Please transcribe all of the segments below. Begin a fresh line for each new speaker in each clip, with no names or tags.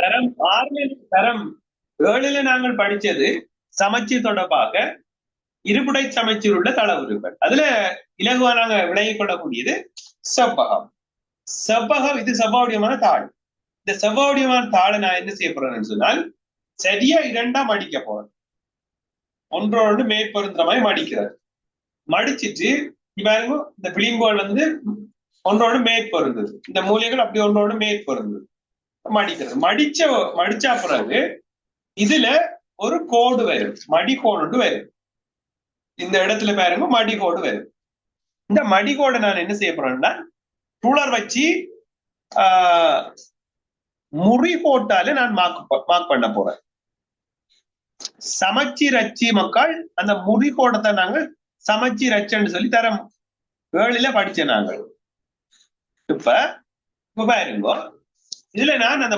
தரம் தரம் 7ல நாங்கள் படிச்சது சமச்சீர் தொடர்பாக இருபுடை சமச்சீர் உள்ள தளவுருக்கள். அதுல இலகுவா நாங்க விளங்கிக் கொள்ளக்கூடியது செவ்வகம். செவ்வகம் இது செவ்வாவடிவமான தாள். இந்த செவ்வாவடிவமான தாளை நான் என்ன செய்ய போறேன்னு சொன்னால் சரியா 2ஆ மடிக்க போறேன். ஒன்றோடு மேற்பொருந்துற மாதிரி மடிக்கிறது. மடிச்சிட்டு பாருங்க, இந்த விளிம்புகள் ஒன்றோடு மேற்பொருந்தது, இந்த மூலைகள் அப்படி ஒன்றோடு மேற்பொருந்தது மடிக்கிறது. மடிச்சா பிறகு இதுல ஒரு கோடு வரும், மடிக்கோடு வரும். இந்த இடத்துல பாருங்க மடிக்கோடு வரும். இந்த மடிக்கோடை நான் என்ன செய்ய போறேன்னா ரூலர் வச்சு முறிகோட்டால நான் மார்க் பண்ண போறேன். சமச்சீர் அச்சு மக்கள் அந்த முறிகோடத்தை நாங்க சமச்சீர் அச்சுன்னு சொல்லி தரம் 7ல படிச்ச நாங்கள். இப்ப பாருங்க, இதுல நான் அந்த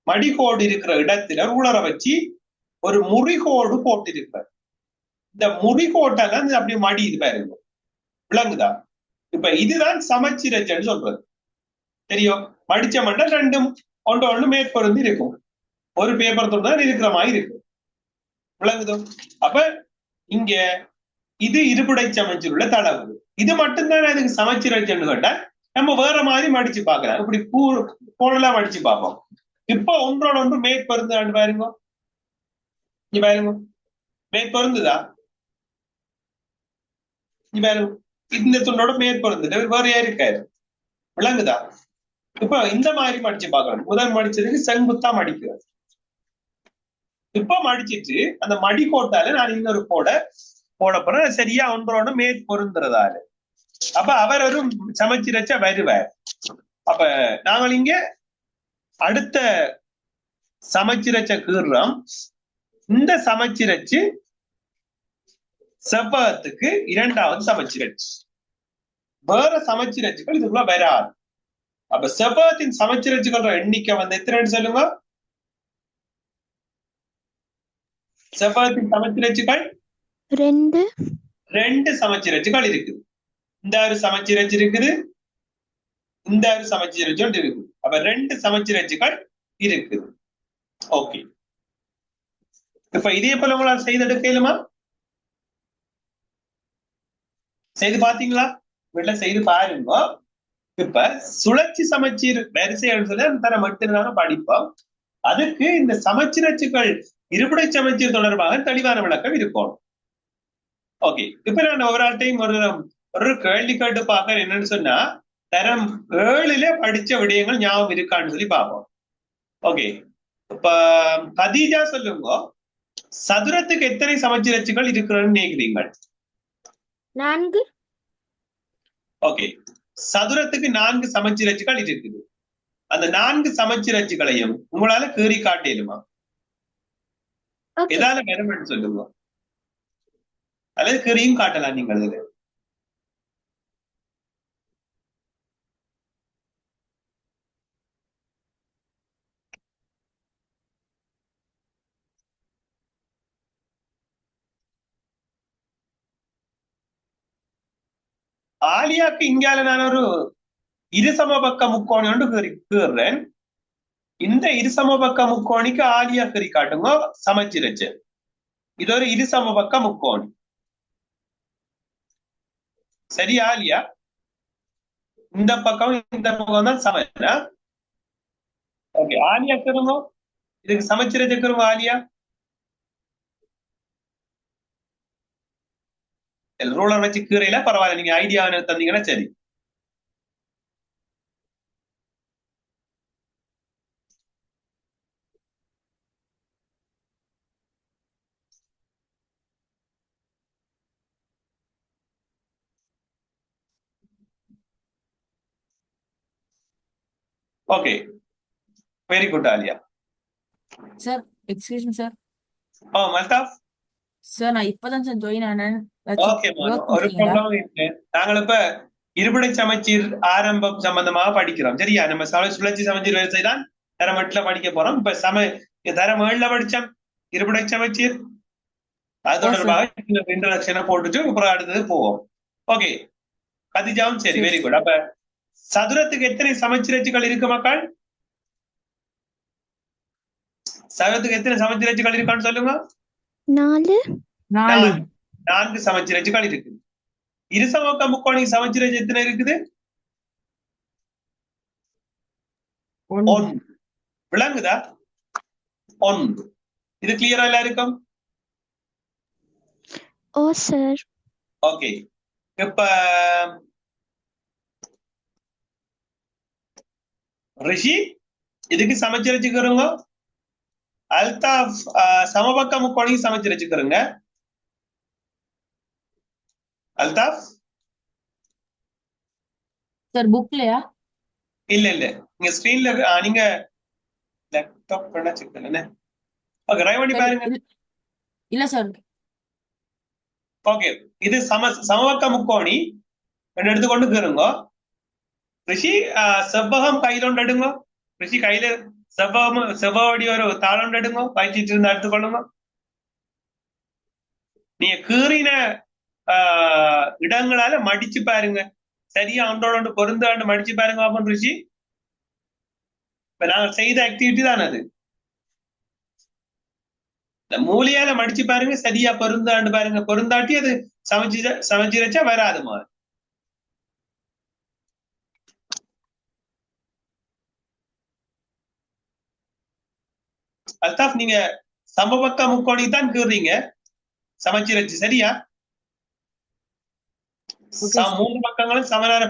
மடிகோடு இருக்கிற இடத்துல ரூலரை வச்சு ஒரு முறிகோடு போட்டிருப்பேன். இந்த முறிகோட்டால அப்படி மடி இது பாருங்க, விளங்குதா? இப்ப இதுதான் சமச்சீர் அச்சுன்னு சொல்றது. தெரியும், மடிச்ச மட்டும் ரெண்டும் ஒன்று மேற்பொருந்து இருக்கும். ஒரு பேப்பர் தான் இருக்கிற மாதிரி இருக்கு, விளங்குதோ? அப்ப இங்க இது இருபுடை சமச்சீர் உள்ள தளவு. இது மட்டும்தான் அதுக்கு சமச்சீர் அச்சுன்னு கேட்டா நம்ம வேற மாதிரி மடிச்சு பார்க்கலாம். இப்படி கோணலாம் மடிச்சு பார்ப்போம். இப்ப ஒன்றோட ஒன்று மேற்பொருந்து பாருங்க, இங்க பாருங்க மேற்பொருந்துதா? இங்க பாருங்க, இந்த துண்டோட மேற்பொருந்து வேற இருக்காரு, விளங்குதா? இப்ப இந்த மாதிரி மடிச்சு பார்க்கணும். முதல் மடிச்சதுக்கு செங்குத்தா மடிக்கிறது. இப்ப மடிச்சிட்டு அந்த மடிக்கோட்டால நான் இன்னொரு கோடை போட போறேன், சரியா ஒன்றோட மேற்பொருந்துறதால. அப்ப அவர் ஒரு சமச்சீரச்ச வருவார். அப்ப நாங்கள் இங்க அடுத்த சமச்சீரச்ச கீறுறோம். இந்த சமச்சீரச்சு செவ்வகத்துக்கு 2வது சமச்சீரச்சு. வேற சமச்சீரச்சுகள் இதுக்குள்ள வராது. அப்ப செவ்வகத்தின் சமச்சீரச்சுகள் எண்ணிக்கை எத்தனைன்னு சொல்லுங்க. செவ்வகத்தின் சமச்சீரச்சுகள் 2 சமச்சீரச்சுகள் இருக்குது. இந்த ஒரு சமச்சீரச்சு இருக்குது, இந்த ஒரு சமச்சீரச்சு இருக்குது. அப்ப 2 சமச்சீரச்சுகள் இருக்குது. ஓகே, இப்ப இதே போல உங்களால் செய்தெடுக்கலுமா? செய்து பாத்தீங்களா? வீட்டுல செய்து பாருங்க. இப்ப சுழற்சி சமச்சீர் வரிசைகள் சொல்லி தர மட்டும் படிப்போம். அதுக்கு இந்த சமச்சீரச்சுகள் இருபுடை சமச்சீர் தொடர்பாக தெளிவான விளக்கம் இருக்கும். ஓகே, இப்ப நான் ஒவ்வொரு டைம் ஒரு கேள்வி கேட்டு பார்க்க என்னன்னு சொன்னா தரம் 7ல படிச்ச விடயங்கள் ஞாபகம் இருக்கான்னு சொல்லி பார்ப்போம். ஓகே, இப்ப கதீஜா சொல்லுங்க, சதுரத்துக்கு எத்தனை சமச்சீரச்சுகள் இருக்கிறன்னு நினைக்கிறீங்க?
4.
ஓகே, சதுரத்துக்கு 4 சமச்சீரச்சுகள் இருக்குது. அந்த 4 சமச்சீரச்சுகளையும் உங்களால கீறி காட்டேலுமா? எதால வெறுமன்னு சொல்லுங்க, அல்லது கீறியும் காட்டலாம் நீங்கள். ஆலியாக்கு இங்கால நான் ஒரு இருசமபக்க முக்கோணி ஒன்று கீறுறேன். இந்த இருசமபக்க முக்கோணிக்கு ஆலியா கீறி காட்டுங்க சமச்சீரச்சு. இது ஒரு இருசமபக்க முக்கோணி, சரி? ஆலியா இந்த பக்கம் இந்த பக்கம் தான் சமச்சா. ஓகே, ஆலியா கீறுங்க, இதுக்கு சமச்சீரச்சு கீறுங்க ஆலியா. ரூலர் வச்சு கீரையில பரவாயில்ல, நீங்க ஐடியா தந்தீங்கன்னா சரி. Okay, very good Aliya.
Sir excuse me sir.
Maltaf
sir நான் இப்பதான் சார் ஜாயின் ஆனேன்.
ஓகே, ஒரு ப்ராப்ளம் இல்லை. நாங்கள் இப்ப இருபடை சமச்சீர் ஆரம்பம் சம்பந்தமாக படிக்கிறோம், சரியா? நம்ம சுழற்சி சமச்சீர் வரிசை தான் தரம் 8ல படிக்க போறோம். இப்ப தரம் 7ல படிச்சோம் இருபடை சமச்சீர். அது தொடர்பாக இன்ட்ரோடக்ஷனை போட்டுட்டு அப்புறம் அடுத்தது போவோம். ஓகே, கதிஜாவும் சரி, வெரி குட். அப்ப சதுரத்துக்கு எத்தனை சமச்சீரச்சுகள் இருக்கு மக்கள்? சதுரத்துக்கு எத்தனை சமச்சீரச்சுகள் இருக்கான்னு சொல்லுங்க.
4
4
4 சமச்சீரச்சுகள் இருக்குது. இருசமபக்க முக்கோணிக்கு சமச்சீரச்சு எத்தனை இருக்குது?
1
1. விளங்குதா? 1. இது கிளியரா எல்லாருக்கும்?
ஓ சார்
ஓகே. இப்ப ரிஷி இதுக்கு சமச்சீரச்சுக்கிறோங்க. அல்தாஃப் சமபக்க முக்கோணிக்கு சமச்சீரச்சுக்கிறோங்க. அல்தாஃப்
சார் புக்லயா?
இல்ல இல்ல நீங்க ஸ்கிரீன்ல நீங்க லேப்டாப் பண்ண செக் பண்ணுங்க. ஓகே ட்ரை பண்ணி பாருங்க.
இல்ல சார்.
ஓகே இது சமபக்க முக்கோணி ரெண்டு எடுத்துக்கொண்டு கேருங்க. ரிஷி செவ்வகம் கையில ஒன்று எடுங்க. ரிஷி கையில செவ்வடி ஒரு தாளம் எடுங்க. வச்சிட்டு இருந்தா எடுத்துக்கொள்ளுங்க. நீங்க கீறின இடங்களால மடிச்சு பாருங்க. சரியா ஒன்றோட ஒன்று பொருந்தாண்டு மடிச்சு பாருங்க பாப்போம் ரிஷி. இப்ப நாங்க செய்த ஆக்டிவிட்டி தான் அது. மூலையால மடிச்சு பாருங்க, சரியா பொருந்தாண்டு பாருங்க. பொருந்தாட்டி அது சமைச்சிரச்சா வராதுமா. அல்தாஃப் நீங்க சமபக்க முக்கோணி தான் கீறீங்க சமச்சீரச்சு சரியா? மூன்று பக்கங்களும் சமனான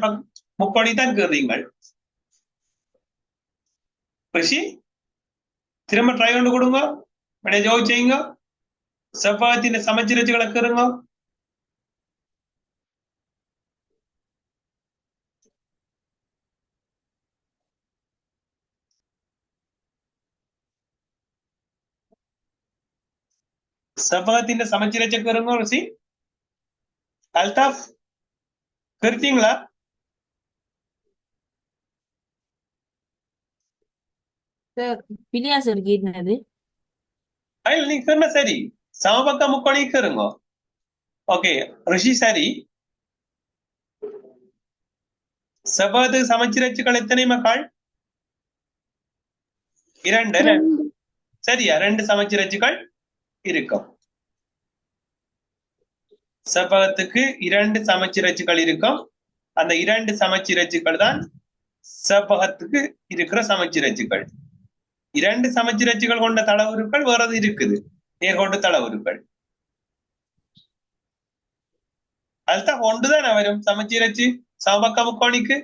முக்கோணி தான் கீறீங்க. ரிஷி திரும்ப ட்ரை கொண்டு கொடுங்க. ஜோதி செய்யுங்க. செவ்வகத்தின் சமச்சீரச்சுகளை கீறுங்க. செவ்வகத்தின் சமச்சீரச்சை கீறுங்க ரிஷி. அல்தாஃப் கீர்த்தீங்களா?
சார் பிரியா சார் கேட்டது.
நீங்க கீறின சரி. சமபக்க முக்கோணி கீறுங்க. ஓகே ரிஷி சரி. செவ்வகத்துக்கு சமச்சீரச்சுகள் எத்தனை மக்கள்? 2. சரியா 2 சமச்சீரச்சுகள் இருக்கும். செவ்வகத்துக்கு 2 சமச்சீரச்சுகள் இருக்கும். அந்த 2 சமச்சீரச்சுகள் தான் செவ்வகத்துக்கு இருக்கிற சமச்சீரச்சுகள். 2 சமச்சீரச்சுகள் கொண்ட தளவுருக்கள் வேறது இருக்குது. நேர்கோட்டு தளவுருக்கள். அதுதான் ஒன்றுதான் வரும் சமச்சீரச்சு சமபக்க முக்கோணிக்கு.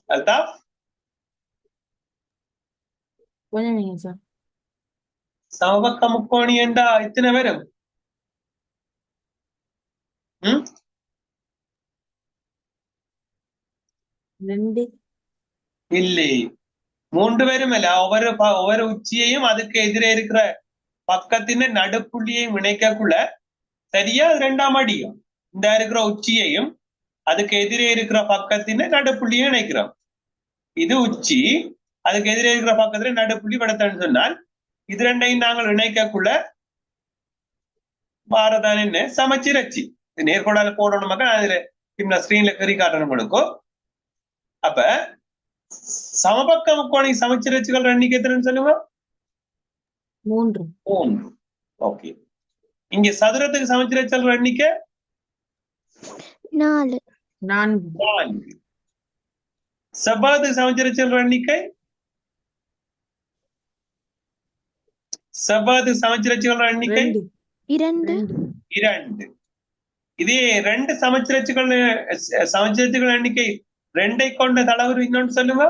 அல்தாஃப்
கொஞ்சம் சார்.
சமபக்க முக்கோணி என்றா எத்தனை வரும்?
2
இல்லை 3 வருமல்ல. ஒவ்வொரு உச்சியையும் அதுக்கு எதிரே இருக்கிற பக்கத்தின் நடுப்புள்ளியையும் இணைக்கக்குள்ள சரியா 2ஆம் அடியும். இந்த இருக்கிற உச்சியையும் அதுக்கு எதிரே இருக்கிற பக்கத்தின் நடுப்புள்ளியும் இணைக்கிறோம். இது உச்சி, அதுக்கு எதிரே இருக்கிற பக்கத்துல நடுப்புள்ளி படுத்தன்னு சொன்னால் இது ரெண்டையும் நாங்கள் இணைக்கக்குள்ள பாரதான் என்ன சமச்சீரச்சு. நேர்கோடால போடணும் மக்கள். அதுல ஸ்கிரீன்ல கறி காட்டணும் கொடுக்கும். அப்ப சமபக்க முக்கோணி சமச்சீரச்சுகள் எண்ணிக்கை எத்தனைன்னு சொல்லுங்க?
3.
ஓகே. இங்க சதுரத்துக்கு சமச்சீரச்சுகள் எண்ணிக்கை
4
செவ்வகத்துக்கு சமச்சீரச்சுகள் எண்ணிக்கை செவ்வகத்துக்கு சமச்சீரச்சுகள் எண்ணிக்கை 2. இதே 2 சமச்சீரச்சுகள் எண்ணிக்கை 2ஐ கொண்ட தளவுரு இன்னொன்று சொல்லுங்க.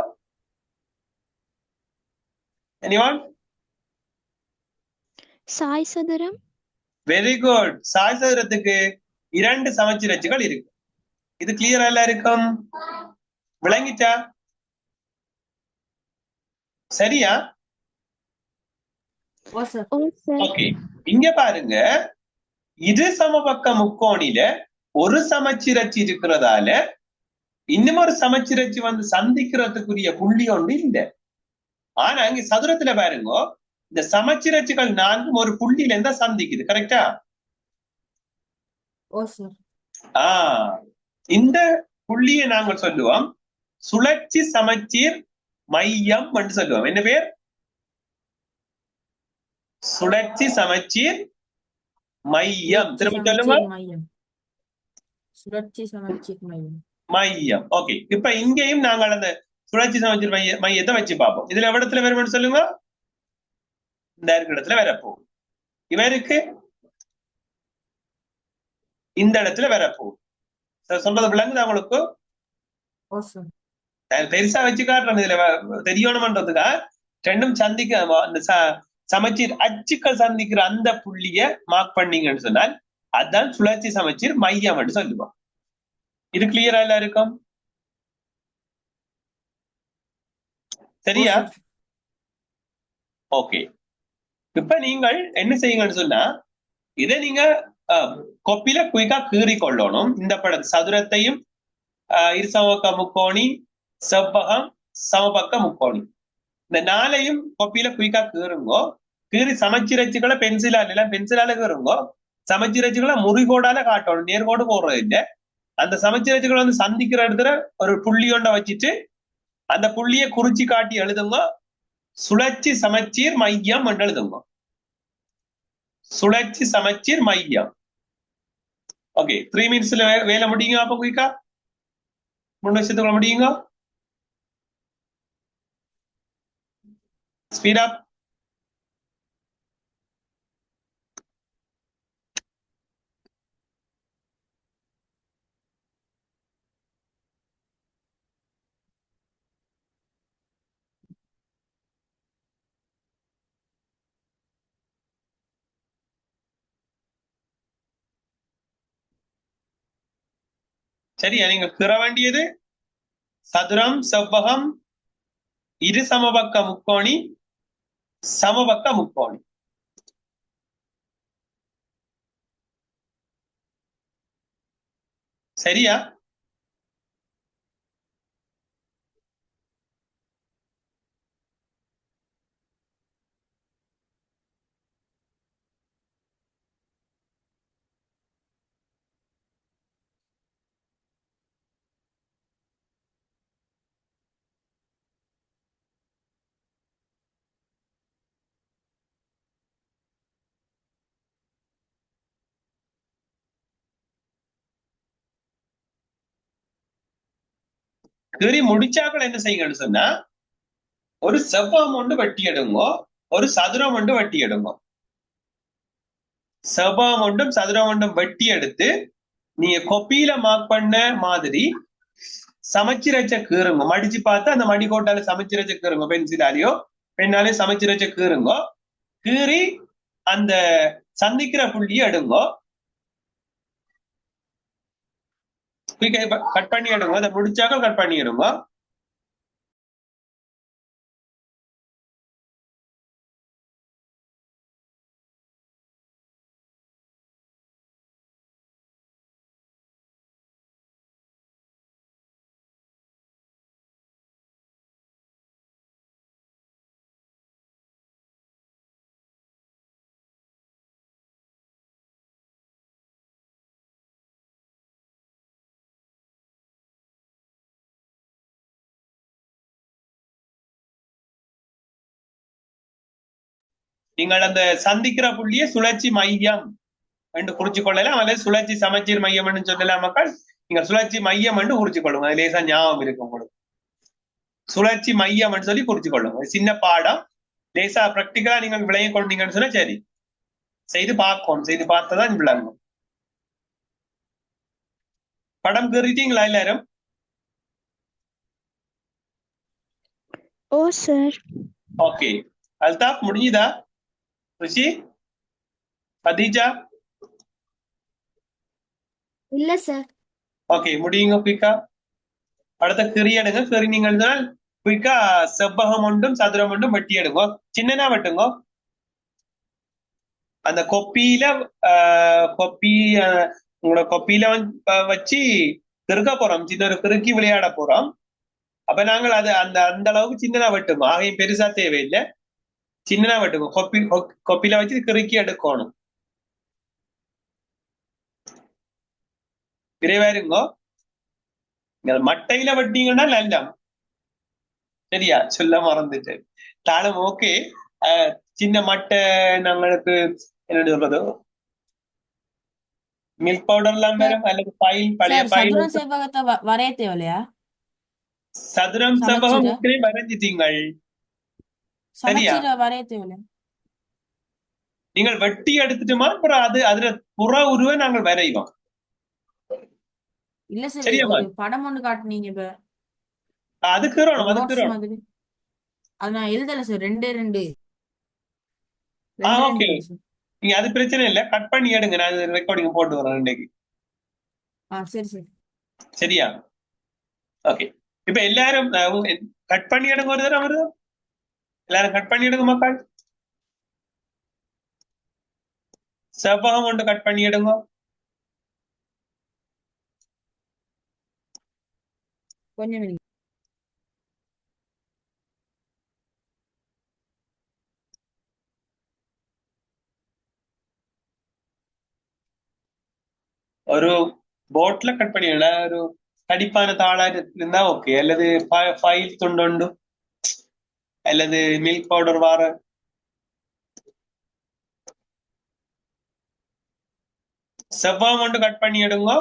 anyone?
சாய் சதுரம்.
Very good. சாய் சதுரத்துக்கு 2 சமச்சீரச்சுகள் இருக்கு. இது கிளியரா எல்லாம் இருக்கும்? விளங்கிச்சா? சரியா? ஓகே. இங்க பாருங்க, இது சமபக்க முக்கோணில ஒரு சமச்சீரச்சு இருக்கிறதால இன்னும் ஒரு சமச்சீரச்சு வந்து சந்திக்கிறதுக்குரிய புள்ளி ஒன்று இல்லை. ஆனா இங்க சதுரத்துல பாருங்க, இந்த சமச்சீரச்சுகள் 4 ஒரு புள்ளியில இருந்தா சந்திக்குது. கரெக்டா? இந்த புள்ளியை நாங்கள் சொல்லுவோம் சுழற்சி சமச்சீர் மையம் என்று சொல்லுவோம். என்ன பேர்? சுழற்சி சமச்சீர் மையம். திரும்ப சொல்லுங்க.
மையம். சுழற்சி சமச்சீர் மையம்.
மையம். ஓகே. இப்ப இங்கேயும் நாங்கள் அந்த சுழற்சி சமச்சீர் மையத்தை வச்சு பார்ப்போம். இதுல எவ்வளவு இடத்துல வரும்னு சொல்லுங்க. இந்த இடத்துல வரப்போகும். இவருக்கு இந்த இடத்துல வரப்போகும். சொல்றது விளங்குது உங்களுக்கு? பெருசா வச்சு காட்டுறேன். இதுல தெரியணும்ன்றதுக்கா ரெண்டும் சந்திக்க அந்த சமச்சீர் அச்சுக்கள் சந்திக்கிற அந்த புள்ளிய மார்க் பண்ணீங்கன்னு சொன்னால் அதான் சுழற்சி சமச்சீர் மையம் என்று சொல்லுவோம். இது கிளியரா எல்லாம் இருக்கும்? சரியா? ஓகே. இப்ப நீங்கள் என்ன செய்யுங்கன்னு சொன்னா இதை நீங்க கொப்பில குயிக்கா கீறி கொள்ளணும். இந்த படம் சதுரத்தையும் இருசமபக்க முக்கோணி, செவ்வகம், சமபக்க முக்கோணி, இந்த நாளையும் கொப்பில குயிக்கா கீறுங்கோ. கீறி சமச்சீரச்சுகளை பென்சிலால கீறுங்கோ. சமச்சீரச்சுகளை முறிகோடால காட்டணும், நேர்கோடு போடுறது இல்லை. அந்த சமச்சீரச்சுகளை வந்து சந்திக்கிற இடத்துல ஒரு புள்ளி ஒன்றை வச்சுட்டு அந்த புள்ளியை குறிச்சி காட்டி எழுதுங்க. சுழற்சி சமச்சீர் மையம் என்று எழுதுங்க. சுழற்சி சமச்சீர் மையம். ஓகே. 3 மினிட்ஸ்ல வேலை முடியுங்க. அப்ப குயிக்கா 3 நிமிஷத்துக்குள்ள முடியுங்க. Speed up. சரியா? நீங்க கீற வேண்டியது சதுரம், செவ்வகம், இரு சமபக்க முக்கோணி, சமபக்க முக்கோணி. சரியா? கீறி முடிச்சாக்கள் என்ன செய்யுங்கன்னு சொன்னா ஒரு செவ்வகம் ஒன்று வெட்டி எடுங்கோ, ஒரு சதுரம் ஒன்று வெட்டி எடுங்கோ. செவ்வகம் ஒன்றும் சதுரம் ஒன்றும் வெட்டி எடுத்து நீங்க கொப்பியில மார்க் பண்ண மாதிரி சமச்சீரச்ச கீறுங்க. மடிச்சு பார்த்தா அந்த மடிக்கோட்டால சமச்சீரச்ச கீறுங்க. பென்சிலாலேயோ பெண்ணாலே சமச்சீரச்ச கீறுங்கோ. கீறி அந்த சந்திக்கிற புள்ளியை எடுங்கோ. கட் பண்ணி எடுங்க. அதை முடிச்சாக்கள் கட் பண்ணி எடுங்க. நீங்கள் அந்த சந்திக்கிற புள்ளிய சுழற்சி மையம் என்று குறிச்சு கொள்ளலாம், அல்லது சுழற்சி சமச்சீர் மையம் என்று சொல்லலாம். மக்கள் நீங்க சுழற்சி மையம் என்று குறிச்சு கொள்ளுங்க. அது லேசா ஞாபகம் இருக்கு உங்களுக்கு. சுழற்சி மையம் என்று சொல்லி குறிச்சு கொள்ளுங்க. சின்ன பாடம், லேசா பிராக்டிகலா நீங்கள் விளைய கொண்டீங்கன்னு சொன்னா சரி. செய்து பார்க்கணும். செய்து பார்த்ததான் விளங்கும். படம் கீறிட்டீங்களா எல்லாரும்?
ஓ சார்.
ஓகே. அல்தாப் முடிஞ்சுதா? ருஷி, கதீஜா?
இல்ல சார்.
ஓகே, முடியுங்க குயிக்கா. அடுத்த கீறி எடுங்க. கீறி நீங்கள் குயிக்கா செவ்வகம் ஒன்றும் சதுரம் ஒன்றும் வெட்டி எடுங்க. சின்னனா வெட்டுங்க. அந்த கொப்பியில உங்களோட கொப்பியில வச்சு கிறுக்க போறோம். சின்ன ஒரு கிறுக்கி விளையாட போறோம். அப்ப நாங்கள் அது அந்த அளவுக்கு சின்னதா வெட்டுங்க. ஆகையும் பெருசா தேவையில்லை, சின்னதா வெட்டுங்க. கொப்பியில வச்சு கிறுக்கி எடுக்கணும். விரைவா இருங்கோ. நீங்கள் மட்டையில வெட்டீங்கன்னா நல்லம். சரியா, சொல்ல மறந்துட்டேன். தாளம் ஓகே. சின்ன மட்டை நம்மளுக்கு என்ன சொல்றது, மில்க் பவுடர் எல்லாம்
சார்
வரும், அல்லது பைல், பழைய
சார்
பைல்.
சதுரம் செவ்வகத்தை வரைய தேவையில்லையா?
சதுரம் செவ்வகம்
சமச்சீர
முற்றிலும் வரைஞ்சிட்டீங்கள். சரியா,
சமச்சீர வரைய தேவையில்லையா?
நீங்கள் வெட்டி எடுத்துட்டுமா அப்புறம் அதுல புற உருவை நாங்கள் வரைவோம்.
இல்ல சார்,
சரியாமா,
ஒரு படம் ஒண்ணு காட்டுனீங்க இப்ப,
அதுக்கு
ஒரு நோட்ஸ்
அதுக்கு.
மாதிரி. அது நான் எழுதல சார், ரெண்டே ரெண்டு ரெண்டு ரெண்டு
ஓகே,
இருக்கு சார்.
நீங்க அது பிரச்சனை இல்லை, கட் பண்ணி எடுங்க, நான் ரெக்கார்டிங் போட்டு வரேன் இன்னைக்கு.
சரி சார்.
சரியா, ஓகே. இப்ப எல்லாரும் கட் பண்ணி எடுங்க, ஒரு தடவை வருது. எல்லாரும் கட் பண்ணி எடுங்க மக்கள். செவ்வகம் கொண்டு கட் பண்ணி எடுங்க.
கொஞ்சம் இருங்க.
ஒரு போட்ல கட் பண்ணிடல, ஒரு தடிப்பான தாளா இருந்தா ஓகே, அல்லது ஃபைல் துண்டு, அல்லது மில்க் பவுடர் வார. செவ்வகம் கொண்டு கட் பண்ணி எடுங்க.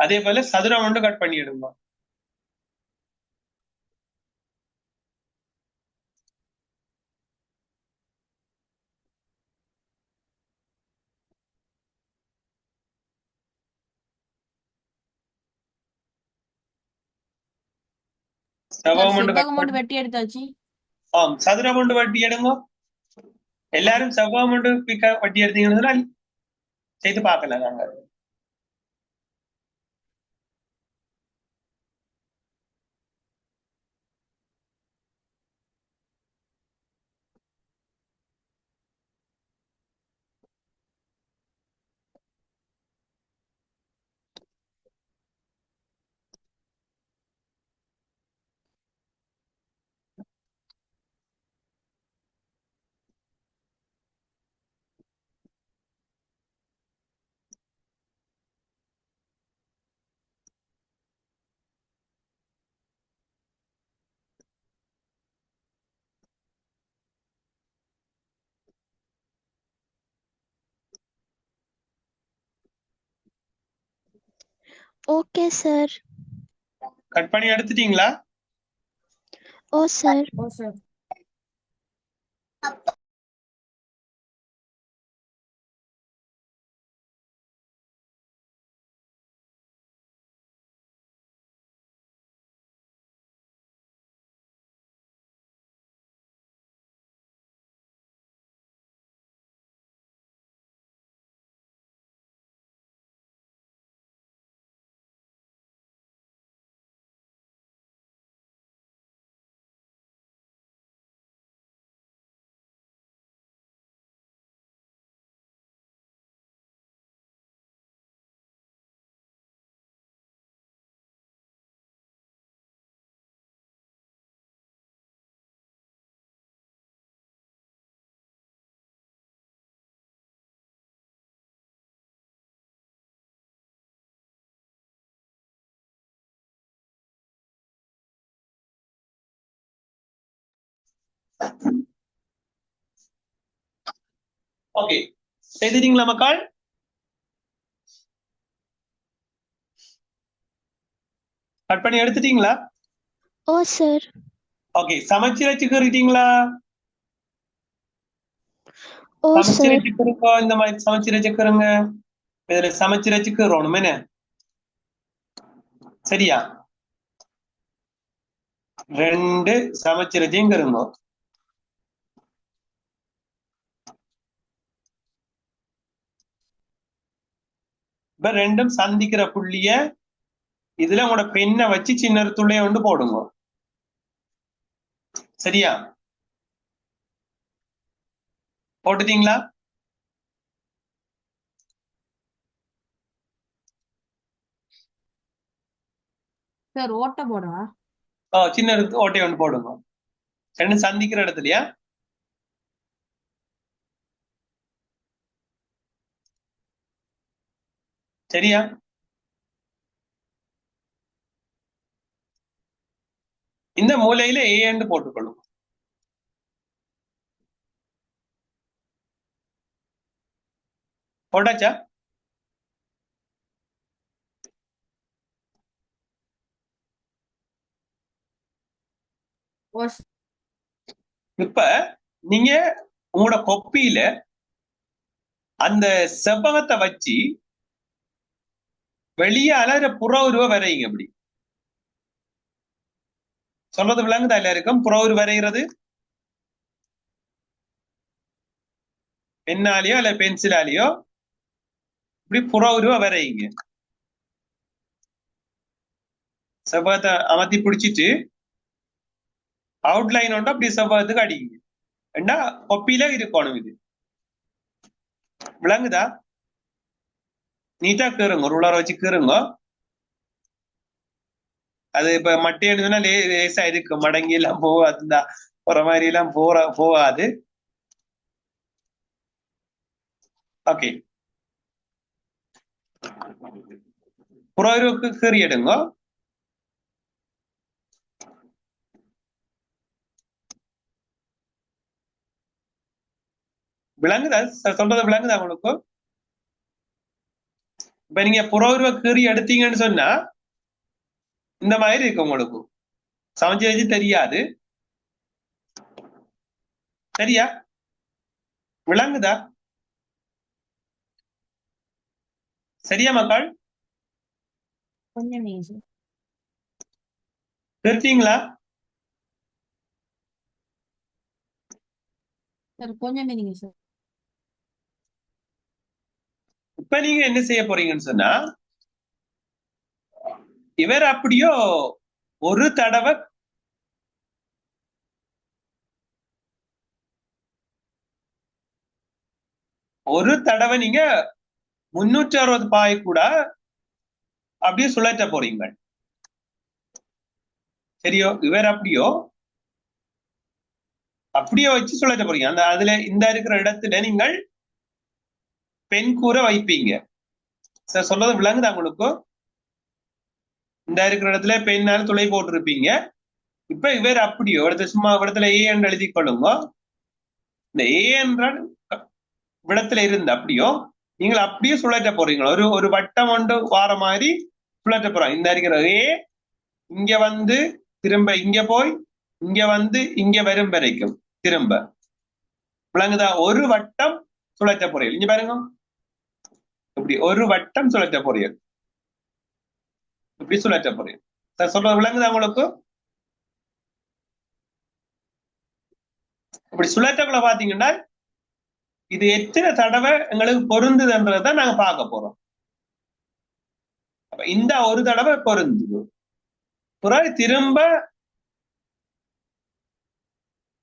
அதே போல சதுரம் கொண்டு கட் பண்ணி எடுங்க.
சார்
செவ்வகம் கொண்டு கட்
செவ்வகம்
பண்ணி,
மட்டும் வெட்டி எடுத்தாச்சு.
சதுரம் கொண்டு வட்டி எடுங்க. எல்லாரும் செவ்வகம் கொண்டு வட்டி எடுத்தீங்கன்னா செய்து பார்க்கலாம் நாங்க.
Okay, sir.
கட் பண்ணி எடுத்துட்டீங்களா?
Oh, sir.
ஓ சார்.
ஓகே, செய்திட்டீங்களா மக்கள்? கட் பண்ணி எடுத்துட்டீங்களா?
Oh, sir.
ஓகே, சமைச்சு வச்சுக்கிறீங்களா?
Oh,
சமைச்சு
sir.
வச்சுக்கிறோம், இந்த மாதிரி சமைச்சு வச்சுக்கிறோங்க. இதுல சமைச்சு வச்சுக்கிறோம் என்ன? சரியா, ரெண்டு சமைச்சு வச்சுங்கிறோங்க. இப்ப ரெண்டும் சந்திக்கிற புள்ளிய இதுல உங்களோட பெண்ணை வச்சு சின்ன துளைய வந்து போடுங்க. சரியா? போட்டுட்டீங்களா?
சார் ஓட்ட போடவா?
சின்ன ஓட்டையை வந்து போடுங்க. ரெண்டு சந்திக்கிற இடத்துலயா? சரியா? இந்த மூலையில ஏன்னு போட்டுக்கொள்ளும். போட்டாச்சா?
ஓ
இப்ப நீங்க உங்களோட கொப்பியில அந்த செவ்வகத்தை வச்சு வெளியே அலற புற உருவ வரையுங்க. அப்படி சொல்றது விளங்குதா எல்லாருக்கும்? புற உருவ வரைகிறது பெண்ணாலேயோ இல்ல பென்சிலாலேயோ இப்படி புற உருவ வரையுங்க. செவ்வகத்தை அமர்த்தி பிடிச்சிட்டு அவுட்லைன் ஒன்று அப்படி செவ்வகத்துக்கு அடிங்க. ஏண்டா கொப்பியில இருக்கணும். இது விளங்குதா? நீட்டா கீறுங்க, ரூலர் வச்சு கீறுங்க. அது இப்ப மட்டைன்னு லேசா இருக்கு, மடங்கி எல்லாம் போகாது, போற மாதிரி எல்லாம் போகாது. ஓகே, புறவுக்கு கீறி எடுங்க. விளங்குதா? சொல்றது விளங்குதா உங்களுக்கு? இப்ப நீங்க புறவுருவ கீறி எடுத்தீங்கன்னு சொன்னா இந்த மாதிரி இருக்கு உங்களுக்கு. சமைச்சு வச்சு தெரியாது. சரியா? விளங்குதா? சரியா மக்கள்?
கொஞ்சம் நீங்க சார்.
கீர்த்தீங்களா?
சார் கொஞ்சம் நீங்க சார்.
இப்ப நீங்க என்ன செய்ய போறீங்கன்னு சொன்னா, இவர் அப்படியோ ஒரு தடவை நீங்க 360 பாய் கூட அப்படியே சுழற்ற போறீங்க. சரியோ? இவர் அப்படியோ வச்சு சுழற்ற போறீங்க. அந்த அதுல இந்த இருக்கிற இடத்துல நீங்கள் பெண் கூற வைப்பீங்க. சார் சொல்றது விளங்குதா உங்களுக்கு? இந்த இருக்கிற இடத்துல பெண்ணால துளை போட்டிருப்பீங்க. இப்ப இவர் அப்படியோ இடத்துல சும்மா இடத்துல ஏ என்று எழுதி கொள்ளுங்க. இந்த ஏ என்றால் விடத்துல இருந்து அப்படியோ நீங்கள் அப்படியே சுழற்ற போறீங்க. ஒரு வட்டம் ஒன்று வார மாதிரி சுழற்ற போறோம். இந்த இருக்கிற ஏ இங்க வந்து திரும்ப இங்க போய் இங்க வந்து இங்க வரும் வரைக்கும் திரும்ப. விளங்குதா? ஒரு வட்டம் சுழற்ற போறீங்க. இங்க பாருங்க, இப்படி ஒரு வட்டம் சுழற்ற போறீங்க. இப்படி சுழற்ற போறீங்க. சார் சொல்றது விளங்குதா உங்களுக்கு? இப்படி சுழற்றக்குள்ள பாத்தீங்கன்னா இது எத்தனை தடவை எங்களுக்கு பொருந்துதுன்றதை நாங்க பார்க்க போறோம். அப்ப இந்த ஒரு தடவை பொருந்துது, பிறகு திரும்ப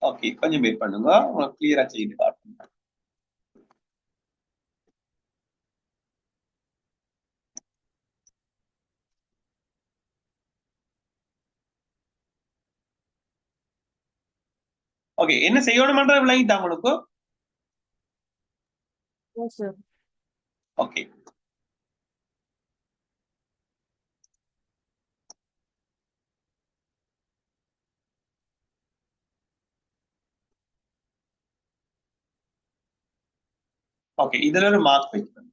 ஓகே கொஞ்சம் வெயிட் பண்ணுங்க, உங்களுக்கு கிளியரா செய்து காட்டுங்க. ஓகே, என்ன செய்யணும்ன்ற விளங்கிட்டா உங்களுக்கு?
ஓ சார்.
ஓகே, ஓகே, இதுல ஒரு மார்க் வைக்கணும்.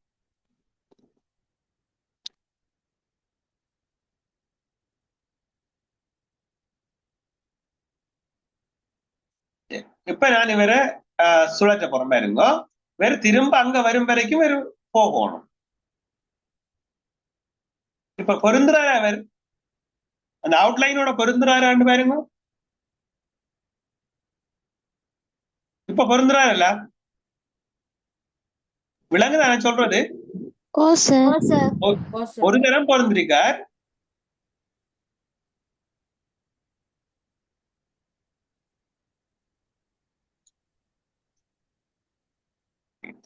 இப்ப நான் இவரை சுழற்ற போறேன் பாருங்க. வேற திரும்ப அங்க வரும் வரைக்கும் வேற போகணும். இப்ப பொருந்துறாரா அவர்? அந்த அவுட்லைனோட பொருந்துறாரான்னு பாருங்க. இப்ப பொருந்துறாருல்ல? விலங்குதான் நான் சொல்றது.
ஓ சார்.
ஓ சார். ஓ சார்.
ஒரு தரம் பொருந்திருக்கார்,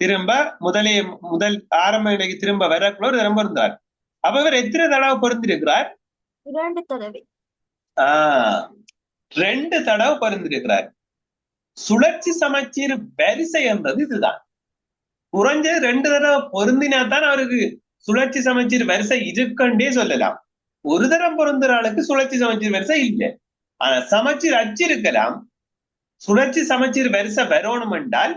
திரும்ப முதல் ஆரம்ப நிலைக்கு திரும்ப வரக்குள்ள ஒரு தரம் பொருந்தார். அப்ப இவர் எத்தனை தடவை பொருந்திருக்கிறார்?
2 தடவை.
ஆஹ் 2 தடவை பொருந்திருக்கிறார். சுழற்சி சமச்சீர் வரிசை என்றது இதுதான். குறைஞ்சது 2 தடவை பொருந்தினா தான் அவருக்கு சுழற்சி சமச்சீர் வரிசை இருக்குன்னே சொல்லலாம். ஒரு தரம் பொருந்துற ஆளுக்கு சுழற்சி சமச்சீர் வரிசை இல்லை. ஆனா சமச்சீர் அச்சு இருக்கலாம். சுழற்சி சமச்சீர் வரிசை வரணும் என்றால்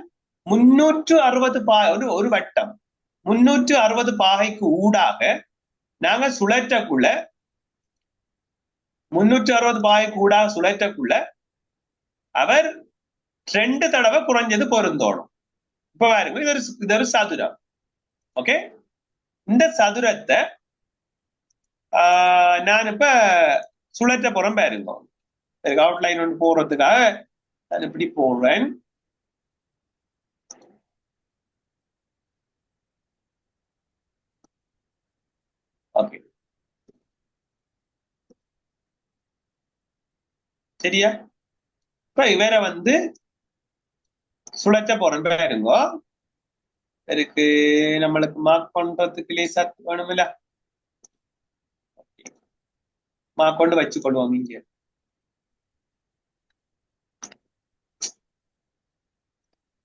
360 ஒரு வட்டம் 360 பாகைக்கு ஊடாக நாங்க சுழற்றக்குள்ள 360 பாகைக்கு ஊடாக சுழற்றக்குள்ள அவர் 2 தடவை குறைஞ்சது பொருந்தோணும். இப்ப பாருங்க, இது ஒரு சதுரம். ஓகே, இந்த சதுரத்தை நான் இப்ப சுழற்ற போறேன் பாருங்க. அவுட்லைன் ஒன்று போடுறதுக்காக நான் இப்படி போடுறேன். ஓகே, சரியா? இப்ப இவரை சுழற்ற போறேன் பாருங்க. இருக்கு, நம்மளுக்கு மார்க் பண்றதுக்கு லேசா வேணுமில்ல, மார்க் கொண்டு வச்சு கொள்வோம் இங்க.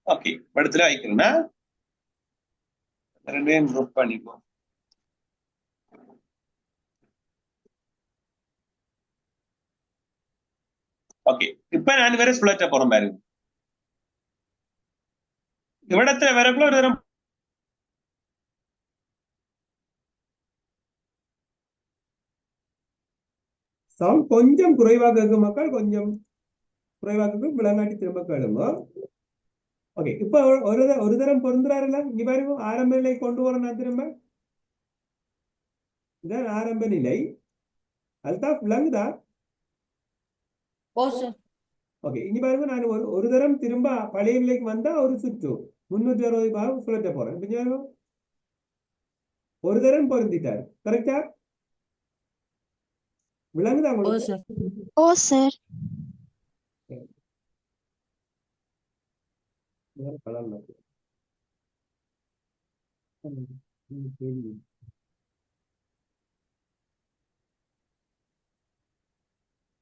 ஓகே, படத்துல வைக்கிறேன்னா ரெண்டையும் குரூப் பண்ணிக்குவோம். ஓகே, இப்ப நான் வேற சுழற்ற போறேன் பாருங்க. இவ்விடத்துல வரக்குள்ள ஒரு தரம்
சவுண்ட் கொஞ்சம் குறைவாக இருக்கும் மக்கள், கொஞ்சம் குறைவாக இருக்கும். விளங்காட்டி திரும்ப கேளுங்க. ஓகே, இப்ப ஒரு தரம் பொருந்துறாருல, இங்க பாருங்க, ஆரம்ப நிலை கொண்டு வரணும். திரும்ப இதான் ஆரம்ப நிலை. அதுதான் விளங்குதா?
ஓ சார்.
ஓகே, இங்க பாருங்க, நான் ஒரு தரம் திரும்ப பழைய நிலைக்கு வந்தா ஒரு சுற்று 360 பாகம் சுழற்ற போறேன். இப்ப பாருங்க, ஒரு தரம் பொருந்திட்டாரு. கரெக்டா? விளங்குதா
ஓ
உங்களுக்கு?
சார்.
ஓ சார்.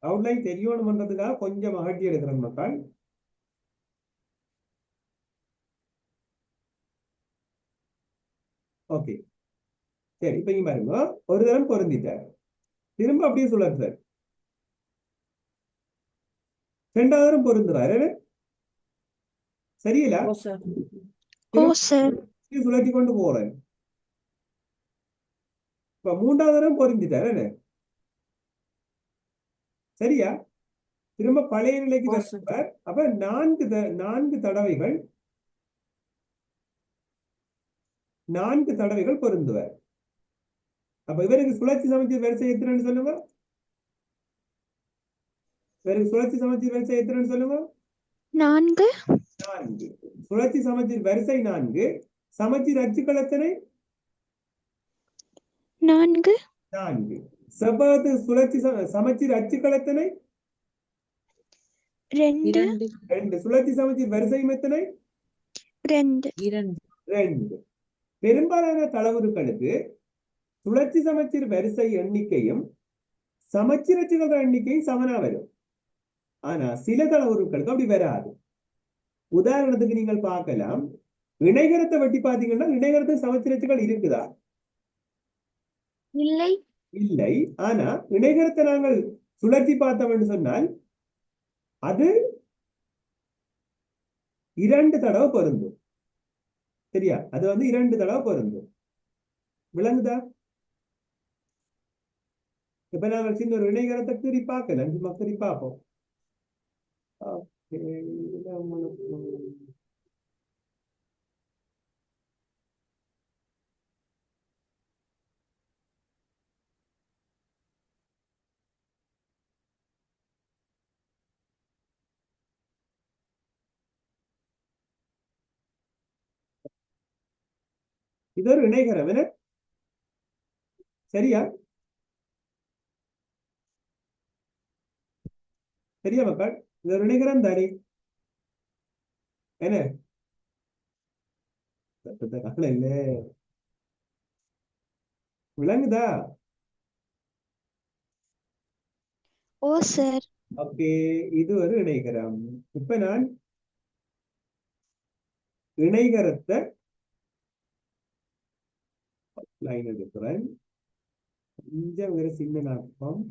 அவுட்லைன் தெரியணும் பண்றதுக்காக கொஞ்சம் அகட்டி எடுக்கிறேன் மக்கள். ஓகே, சரி. இப்ப இங்க பாருங்க, ஒரு தரம் பொருந்திட்டார். திரும்ப அப்படியே சுழற்றார். 2வது தரம் பொருந்துறாரு. சரியில்ல?
ஓ சார்.
ஓ சார்.
சுழற்றி கொண்டு போறேன். இப்ப 3வது தரம் பொருந்திட்டாரு. சரியா? திரும்ப பழைய நிலைக்கு
ஓ சார்.
வருவார். அப்ப 4 தடவைகள் 4 தடவைகள் பொருந்துவார். அப்ப இவருக்கு சுழற்சி சமச்சீர் வரிசை எத்தனைன்னு சொல்லுங்க. இவருக்கு சுழற்சி சமச்சீர் வரிசை எத்தனைன்னு சொல்லுங்க.
4.
4. சுழற்சி சமச்சீர் வரிசை 4. சமச்சீர் அச்சுக்கள் எத்தனை?
4.
4. செவ்வகத்து சுழற்சி சமச்சீர் அச்சுக்கள் எத்தனை?
2.
2. சுழற்சி சமச்சீர் வரிசையும் எத்தனை?
2.
2. பெரும்பாலான தளவுருக்களுக்கு சுழற்சி சமச்சீர் வரிசை எண்ணிக்கையும் சமச்சீர் அச்சுகள் எண்ணிக்கையும் சமனா வரும். ஆனா சில தளவுருக்களுக்கு அப்படி வராது. உதாரணத்துக்கு நீங்கள் பார்க்கலாம், இணைகரத்தை வெட்டி பார்த்தீங்கன்னா இணைகரத்து சமச்சீர் அச்சுகள் இருக்குதா?
இல்லை.
இல்லை. ஆனா இணைகரத்தை நாங்கள் சுழற்சி பார்த்தோம் என்று சொன்னால் அது 2 தடவை பொருந்தும். சரியா? அது 2 தடவை பொருந்தும். விளங்குதா? இப்ப நாங்கள் சின்ன ஒரு இணைகரத்தை கீறி பார்க்கலாம். சும்மா கீறி பார்ப்போம். இது ஒரு இணைகரம். என்ன? சரியா? சரியா மக்கள்? இது ஒரு இணைகரம் தானே? என்ன? சத்தத்தை காணல. விளங்குதா?
ஓ சார்.
ஓகே, இது ஒரு இணைகரம். இப்ப நான் இணைகரத்தை லைன் எடுக்கிறேன். கொஞ்சம் ஒரு சின்ன நாட்டம்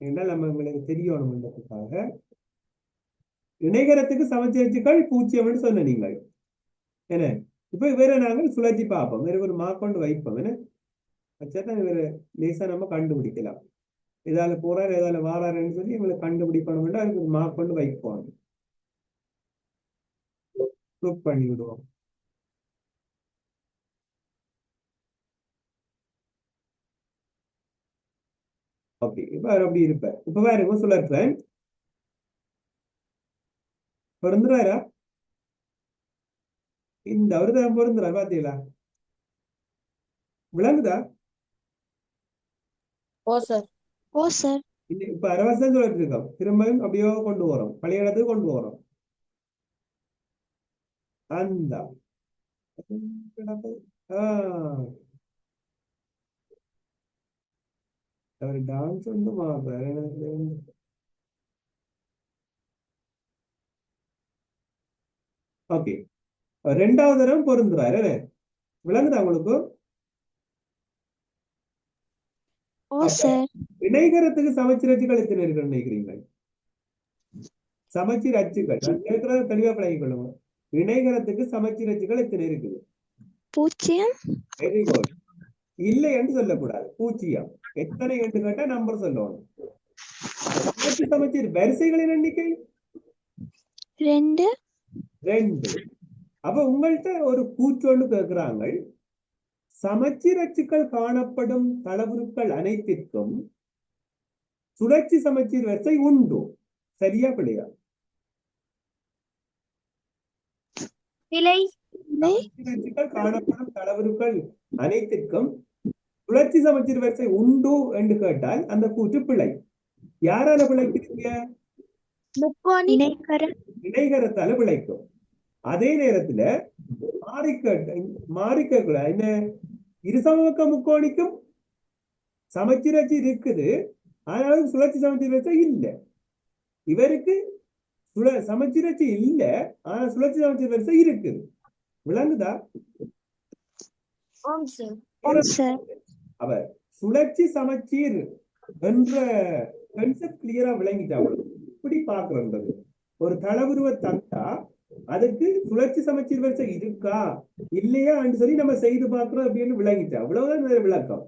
என்றால் நம்ம உங்களுக்கு தெரியணும்ன்றதுக்காக. இணைகரத்துக்கு சமச்சீரச்சுக்கள் 0 சொன்ன நீங்கள் என்ன. இப்ப வேற நாங்கள் சுழற்சி பார்ப்போம், வேற ஒரு மாக்கொண்டு வைப்போம் என்ன. வச்சாதான் வேற லேசா நம்ம கண்டுபிடிக்கலாம். எதால போறாரு எதால வாராருன்னு சொல்லி எங்களை கண்டுபிடிக்கணும், அதுக்கு ஒரு மாக்கொண்டு வைப்போம், ப்ரூஃப் பண்ணி விடுவோம். ஓகே, இப்ப அப்படி இருப்பேன். இப்ப பாருங்க சுழற்றேன். பொருந்துறாரா? இந்த ஒரு தான் பொருந்துறா, பாத்தீங்களா? விளங்குதா?
ஓ சார்.
ஓ சார்.
இப்ப அரவசம் சொல்லிட்டு இருக்கோம், திரும்பவும் அப்படியோ கொண்டு வரோம், பழைய இடத்துக்கு கொண்டு வரோம். அந்த ஒரு டான்ஸ் ஒன்று ஓகே. ரெண்டாவது தரம் பொருந்துறாரு. விளங்குதா உங்களுக்கு?
ஓ சார்.
இணைகரத்துக்கு சமச்சீர் அச்சுக்கள் எத்தனை இருக்குன்னு நினைக்கிறீங்க? சமச்சீர் அச்சுக்கள் கேட்கறத தெளிவா பழகி கொள்ளுங்க. இணைகரத்துக்கு சமச்சீர் அச்சுக்கள் எத்தனை இருக்குது?
0.
Very good. இல்லை என்று சொல்லக்கூடாது, 0. எத்தனை என்று கேட்டா நம்பர் சொல்லணும். சமச்சீர் வரிசைகளின் எண்ணிக்கை
2.
2. அப்ப உங்கள்கிட்ட ஒரு கூச்சொண்டு கேட்கிறாங்க, சமச்சீர் அச்சுக்கள் காணப்படும் தளவுருக்கள் அனைத்திற்கும் சுழற்சி சமச்சீர் வரிசை உண்டு. சரியா பிள்ளையா? அச்சுக்கள் காணப்படும் தளவுருக்கள் அனைத்திற்கும் சுழற்சி சமச்சீர் வரிசை உண்டு என்று கேட்டால் அந்த கூற்று பிழை. யாரால பிழைக்கிறீங்க? இணைகரத்தால பிழைக்கும். அதே நேரத்துல மாறிக்க என்ன, இருசமபக்க முக்கோணிக்கும் சமச்சீர் அச்சு இருக்குது, ஆனாலும் சுழற்சி சமச்சீர் வரிசை இல்லை. இவருக்கு சமச்சீர் அச்சு இல்ல, ஆனா சுழற்சி சமச்சீர் வரிசை இருக்குது. விளங்குதா? அவர் சுழற்சி சமச்சீர் என்ற கான்செப்ட் கிளியரா விளங்கிட்டா. இப்படி பாக்குறது, ஒரு தளவுருவ தந்தா அதுக்கு சுழற்சி சமச்சீர் வரிசை இருக்கா இல்லையா சொல்லி நம்ம செய்து பார்க்கிறோம் அப்படின்னு விளங்கிட்டா, அவ்வளவுதான் விளக்கம்.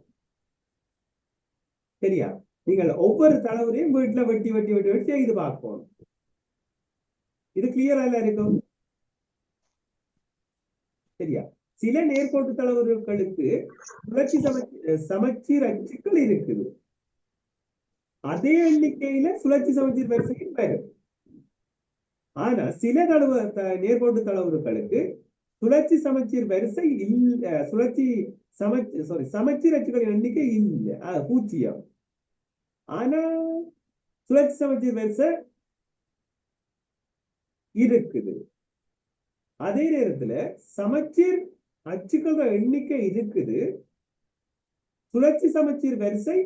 சரியா? நீங்கள் ஒவ்வொரு தளவுரையும் வீட்டுல வெட்டி வெட்டி வெட்டி வெட்டி செய்து பார்ப்போம். இது கிளியரா இல்ல இருக்கும்? சரியா? சில நேர்கோட்டு தளவுகளுக்கு சுழற்சி சமச்சீர் அச்சுக்கள் இருக்குது. அதே எண்ணிக்கையில சுழற்சி சமச்சீர் வரிசையும் வரும். ஆனா சில நேர்கோட்டு தளவுகளுக்கு சுழற்சி சமச்சீர் வரிசை இல்ல, சமச்சீர் அச்சுக்களின் எண்ணிக்கை இல்ல, 0. ஆனா சுழற்சி சமச்சீர் வரிசை இருக்குது. அதே நேரத்துல சமச்சீர் அச்சுக்கள் எண்ணிக்கை இருக்குது, சுழற்சி சமச்சீர் வரிசை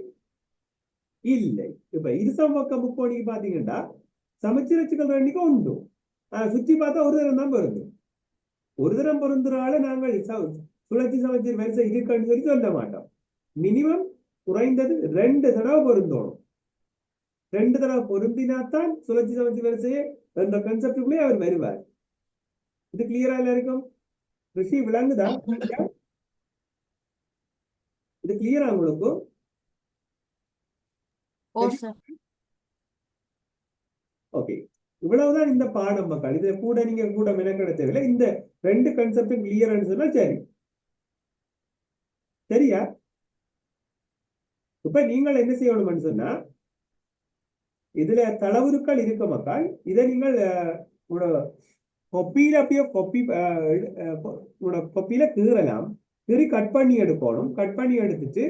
இல்லை. இப்ப இருசமபக்க முக்கோணிக்கு பாத்தீங்கன்னா சமச்சீர் அச்சுக்கள் எண்ணிக்கை உண்டு, சுற்றி பார்த்தா ஒரு தரம் தான் பொருந்தும். ஒரு தரம் பொருந்துறால நாங்கள் சுழற்சி சமச்சீர் வரிசை இருக்குன்னு சொல்லி சொல்ல மாட்டோம். மினிமம் குறைந்தது 2 தடவை பொருந்தோணும். 2 தடவை பொருந்தினாத்தான் சுழற்சி சமச்சீர் வரிசையை என்ற கான்செப்டுக்குள்ளே அவர் வருவார். இது கிளியரா இருக்கும்? ரிஷி விளங்குதா? இது கிளியரா உங்களுக்கு? ஓகே, இவ்வளவுதான் இந்த பாடம் மக்கள். இதை கூட நீங்க கூட மெனக்கெட தேவையில்லை. இந்த 2 கான்செப்டும் கிளியர்னு சொன்னா சரி. சரியா? இப்ப நீங்கள் என்ன செய்யணும்னு சொன்னா, இதுல தளவுருக்கள் இருக்க மக்கள், இதை நீங்கள் கொப்பியில அப்படியே கொப்பியில கீறலாம், கீறி கட் பண்ணி எடுக்கணும். கட் பண்ணி எடுத்துட்டு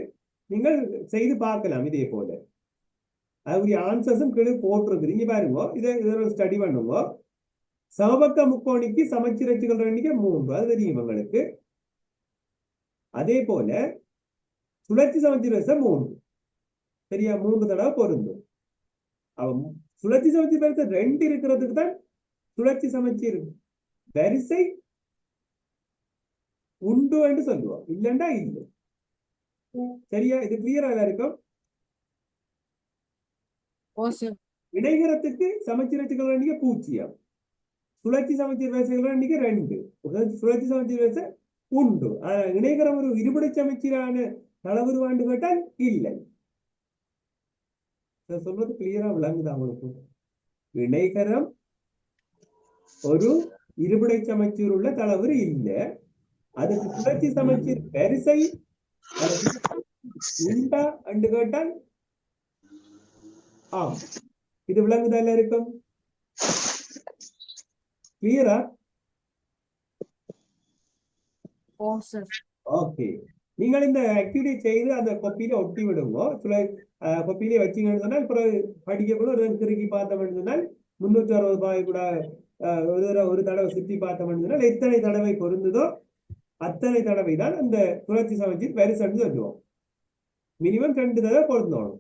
நீங்கள் செய்து பார்க்கலாம். இதே போல அதுக்குரிய ஆன்சர்ஸும் கீழே போட்டிருக்கு, நீங்க பாருங்க. இதை ஸ்டடி பண்ணுங்க. சமபக்க முக்கோணிக்கு சமச்சீர் அச்சுகள் எண்ணிக்கை 3, அது தெரியும் உங்களுக்கு. அதே போல சுழற்சி சமச்சீர் வரிசை 3, சரியா? 3 தடவை பொருந்தும். சுழற்சி சமச்சீர் வரிசை 2 இருக்கிறதுக்கு தான் சுழற்சி சமச்சீர் வரிசை உண்டு என்று சொல்லுவோம், இல்லைண்டா இல்லை. சரியா? இது கிளியரா இருக்கும்.
ஓ சார்.
இணைகரத்துக்கு சமச்சீர் அச்சுகள் எண்ணிக்கை 0, சுழற்சி சமச்சீர் வரிசைகள் எண்ணிக்கை 2, சுழற்சி சமச்சீர் வரிசை உண்டு. இணைகரம் ஒரு இருபடை சமச்சீரான தளவுருவாண்டு கேட்டால் இல்லை. சொல்றது கிளியரா விளங்குதா உங்களுக்கு? இணைகரம் ஒரு இருபடை சமச்சீர் உள்ள தளவுரு இல்லை, அதுக்கு சுழற்சி சமச்சீர் வரிசை உண்டா என்று கேட்டால் ஆம். இது விளங்குதா எல்லாருக்கும்? கிளியரா?
ஓ சார்.
ஓகே. நீங்கள் இந்த ஆக்டிவிட்டி செய்து அந்த கொப்பியில ஒட்டி விடுங்க. கொப்பியிலே வச்சீங்கன்னு சொன்னால் பிறகு படிக்க கூட ஒரு திருக்கி பார்த்தோம்னு சொன்னால் 360 ரூபாய் கூட ஒரு தடவை சுற்றி பார்த்தோம்னு சொன்னால் எத்தனை தடவை பொருந்ததோ அத்தனை தடவை தான் அந்த சுழற்சி சமச்சீர் வரிசைன்னு சொல்லுவோம். மினிமம் 2 தடவை பொருந்தணும்.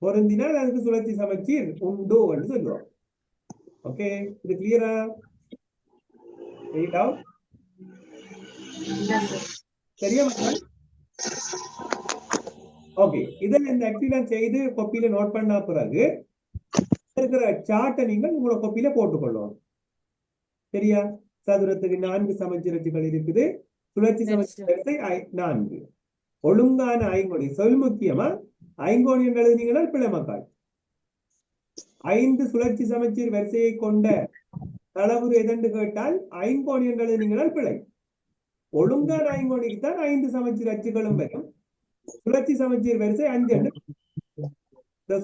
பொருந்தினால் அதுக்கு சுழற்சி சமச்சீர் உண்டு என்று சொல்லுவோம். ஓகே, இது கிளியரா? சரியா? ஓகே, இதை இந்த ஆக்டிவிட்டி செய்து கொப்பியில நோட் பண்ண பிறகு இருக்கிற சார்ட்டை நீங்கள் உங்களோட கொப்பியில போட்டுக்கொள்ளணும். சரியா? சதுரத்துக்கு 4 சமச்சீர் அச்சுகள் இருக்குது, சுழற்சி சமச்சீர் வரிசை 4, ஒழுங்கான ஐங்கோணி. சொல் முக்கியமா, ஐங்கோணி என்று எழுதினீங்கன்னா பிழை மக்கள். 5 சுழற்சி சமச்சீர் வரிசையை கொண்ட தளவுரு எதென்று கேட்டால் ஐங்கோணி என்று எழுதினீங்கன்னா பிழை. ஒழுங்கான ஐங்கோணிக்கு தான் 5 சமச்சீர் அச்சுகளும் வரும். சுழற்சி சமச்சீர் வரிசை 5 என்று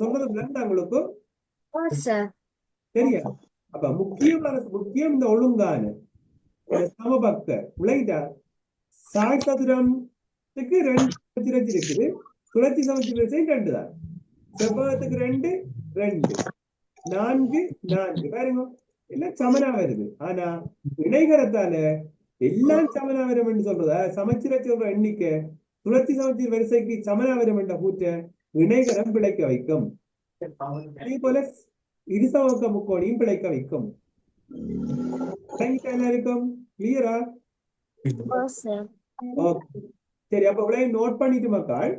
சொல்றது உங்களுக்கு சரியா? அப்ப முக்கியம் இந்த ஒழுங்கான சமபக்க விளைடா சாய் சதுரத்துக்கு 2 சமச்சீர் அச்சு இருக்குது, சுழற்சி சமச்சீர் வரிசை 2 தான். செவ்வகத்துக்கு 2, 2, 4, 4 பாருங்க, எல்லாம் சமனா வருது. ஆனா இணைகரத்தால எல்லாம் சமனா வரும் என்று சொல்றதா சமச்சீர் அச்சுகளோட எண்ணிக்கை சுழற்சி சமச்சீர் வரிசைக்கு சமனா வரும் என்ற கூற்ற இணைகரம் பிழைக்க வைக்கும். அதே போல இருசமபக்க முக்கோணியும் பிழைக்க வைக்கும். இருக்கும். கிளியரா? சரி, அப்ப இவ்வளவு நோட் பண்ணிட்டு மக்கள்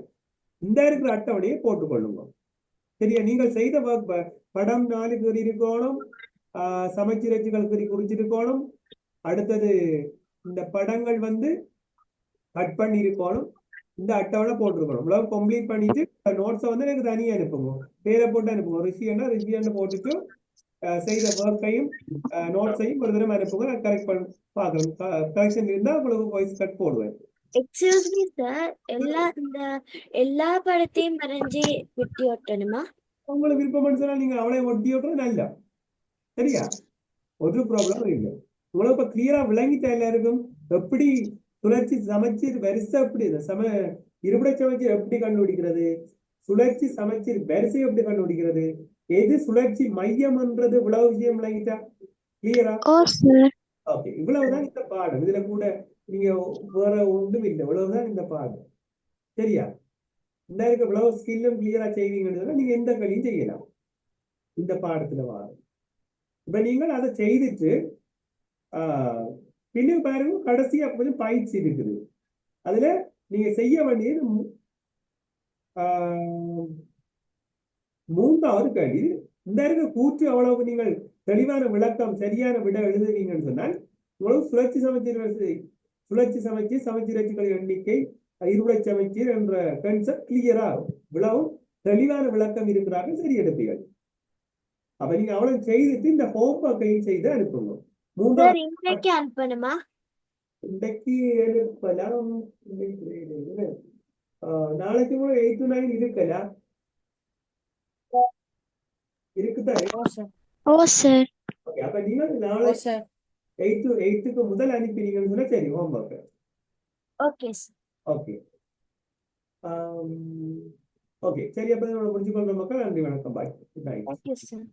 இந்த இருக்கிற அட்டவணையை போட்டுக்கொள்ளுங்க. சரியா? நீங்கள் செய்த படம் 4 குறி இருக்கணும், சமச்சீர் அச்சுகள் குறி குறிச்சிருக்கணும். அடுத்தது இந்த படங்கள் கட் பண்ணி இருக்கணும், இந்த அட்டவணை போட்டிருக்கணும். இவ்வளவு கம்ப்ளீட் பண்ணிட்டு நோட்ஸை எனக்கு தனியா அனுப்புங்க, பேரை போட்டு அனுப்புங்க. ரிஷியன்னு போட்டுட்டு செய்த ஒர்க்கையும் நோட்ஸையும் ஒரு தடவை அனுப்புங்க. நான் கரெக்ட் பண்ண பார்க்கணும். கரெக்ஷன் இருந்தா உங்களுக்கு வாய்ஸ் கட் போடுவேன்.
எக்ஸ்கியூஸ் மீ சார், எல்லா படத்தையும் வரைஞ்சி வெட்டி ஒட்டணுமா?
உங்களுக்கு விருப்பம்னு சொன்னா நீங்க அவளை ஒட்டி ஓட்டுறது நல்லா. சரியா? ஒரு ப்ராப்ளம் இல்லை. உங்களுக்கு இப்ப கிளியரா விளங்கிட்டா எல்லாருக்கும் எப்படி சுழற்சி சமச்சீர் வரிசை எப்படி இருபடை சமச்சீர் எப்படி கண்டுபிடிக்கிறது, சுழற்சி சமச்சீர் வரிசை எப்படி கண்டுபிடிக்கிறது, எது சுழற்சி மையம்ன்றது இவ்வளவு விஷயம் விளங்கிட்டா? கிளியரா? ஓகே, இவ்வளவுதான் இந்த பாடம். இதுல கூட நீங்க வேற ஒன்றும் இல்லை, இவ்வளவுதான் இந்த பாடம். சரியா? இந்த இருக்க இவ்வளவு ஸ்கில்லும் கிளியரா செய்வீங்கன்னு நீங்க எந்த கல்வியும் செய்யலாம் இந்த பாடத்துல வாரம். இப்ப நீங்கள் அதை செய்துட்டு பின்னுக்கு பாருங்க, கடைசியா கொஞ்சம் பயிற்சி இருக்குது. அதுல நீங்க செய்ய வேண்டியது 3வது கேள்வி. இந்த இருக்க கூற்று அவ்வளவு நீங்கள் தெளிவான விளக்கம் சரியான விட எழுதுவீங்கன்னு சொன்னால் உங்களுக்கு சுழற்சி சமச்சீர் சமச்சீர் அச்சுகளின் எண்ணிக்கை இருபடை சமச்சீர் என்ற கான்செப்ட் கிளியரா இவ்வளவு தெளிவான விளக்கம் இருக்கிறாங்க. சரி எடுப்பீர்கள். அப்ப நீங்க அவ்வளவு செய்துட்டு இந்த ஹோம்ஒர்க்கையும் செய்து அனுப்புங்க.
இன்றைக்கு அனுப்பணுமா?
இன்றைக்கு எழுப்பலாம், நாளைக்கு கூட 8 to 9 இருக்கலாம். இருக்குதானே? அப்ப நீங்க நாளை 8 to 8க்கு முதல் அனுப்பினீங்கன்னு சொன்னா சரி ஹோம்ஒர்க்.
ஓகே
ஓகே ஓகே சரி. அப்ப முடிச்சுக்கொள்ற மக்கள் நன்றி, வணக்கம், பாய்.
Thank you sir.